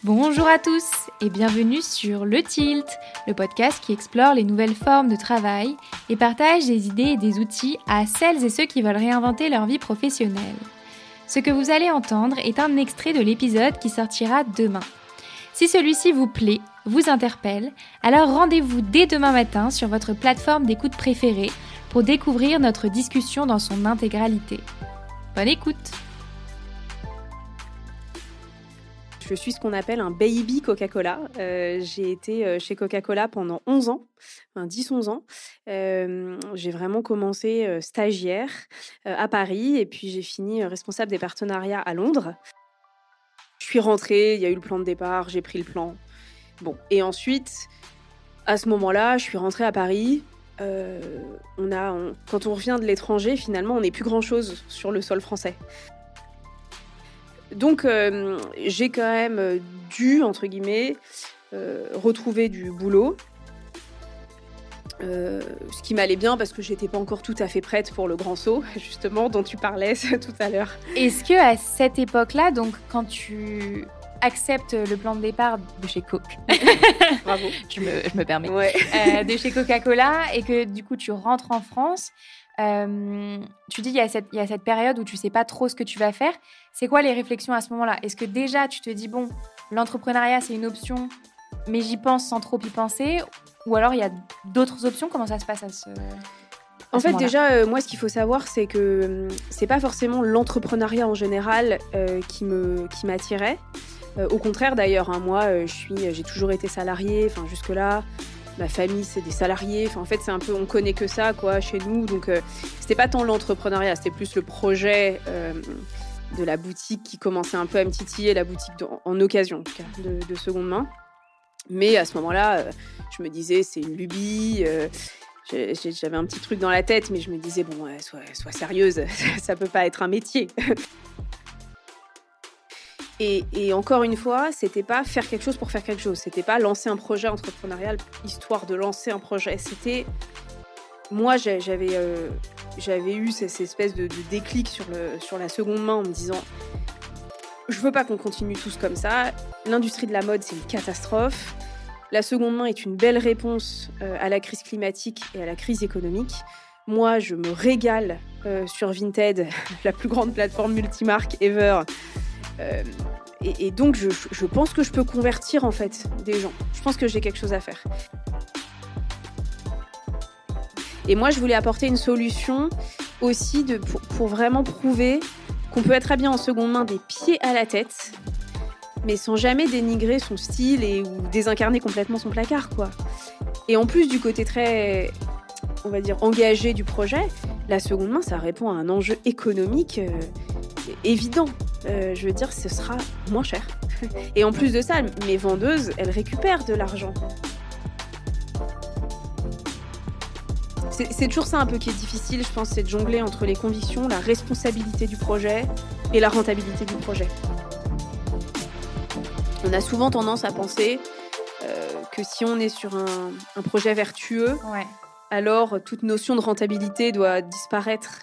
Bonjour à tous et bienvenue sur Le Tilt, le podcast qui explore les nouvelles formes de travail et partage des idées et des outils à celles et ceux qui veulent réinventer leur vie professionnelle. Ce que vous allez entendre est un extrait de l'épisode qui sortira demain. Si celui-ci vous plaît, vous interpelle, alors rendez-vous dès demain matin sur votre plateforme d'écoute préférée pour découvrir notre discussion dans son intégralité. Bonne écoute! Je suis ce qu'on appelle un baby Coca-Cola. J'ai été chez Coca-Cola pendant 11 ans, enfin 10-11 ans. J'ai vraiment commencé stagiaire à Paris et puis j'ai fini responsable des partenariats à Londres. Je suis rentrée, il y a eu le plan de départ, j'ai pris le plan. Bon, et ensuite, à ce moment-là, je suis rentrée à Paris. Quand on revient de l'étranger, finalement, on n'est plus grand-chose sur le sol français. Donc, j'ai quand même dû, entre guillemets, retrouver du boulot. Ce qui m'allait bien parce que j'étais pas encore tout à fait prête pour le grand saut, justement, dont tu parlais tout à l'heure. Est-ce que à cette époque-là, donc quand tu acceptes le plan de départ de chez Coke, Bravo, je me permets, ouais. De chez Coca-Cola et que du coup tu rentres en France, tu dis il y a cette période où tu sais pas trop ce que tu vas faire. C'est quoi les réflexions à ce moment-là? Est-ce que déjà tu te dis bon, l'entrepreneuriat c'est une option, mais j'y pense sans trop y penser? Ou alors il y a d'autres options? Comment ça se passe En fait, déjà, moi, ce qu'il faut savoir, c'est que c'est pas forcément l'entrepreneuriat en général qui m'attirait. Au contraire, d'ailleurs, hein, moi, j'ai toujours été salariée. Enfin, jusque-là, ma famille, c'est des salariés. Enfin, en fait, c'est un peu, on connaît que ça, quoi, chez nous. Donc, c'était pas tant l'entrepreneuriat, c'était plus le projet de la boutique qui commençait un peu à me titiller, la boutique en occasion, en tout cas, de seconde main. Mais à ce moment-là, je me disais, c'est une lubie. J'avais un petit truc dans la tête, mais je me disais, bon, sois sérieuse, ça peut pas être un métier. Et encore une fois, c'était pas faire quelque chose pour faire quelque chose. C'était pas lancer un projet entrepreneurial histoire de lancer un projet. C'était... Moi, j'avais eu cette espèce de déclic sur la seconde main en me disant, je veux pas qu'on continue tous comme ça. L'industrie de la mode, c'est une catastrophe. La seconde main est une belle réponse à la crise climatique et à la crise économique. Moi, je me régale sur Vinted, la plus grande plateforme multimarque ever. Et donc, je pense que je peux convertir en fait des gens. Je pense que j'ai quelque chose à faire. Et moi, je voulais apporter une solution aussi pour vraiment prouver qu'on peut être habillé en seconde main des pieds à la tête, mais sans jamais dénigrer son style ou désincarner complètement son placard, quoi. Et en plus du côté très, on va dire, engagé du projet, la seconde main, ça répond à un enjeu économique évident. Je veux dire, ce sera moins cher. Et en plus de ça, mes vendeuses, elles récupèrent de l'argent. C'est toujours ça un peu qui est difficile, je pense, c'est de jongler entre les convictions, la responsabilité du projet et la rentabilité du projet. On a souvent tendance à penser que si on est sur un projet vertueux, ouais, alors toute notion de rentabilité doit disparaître.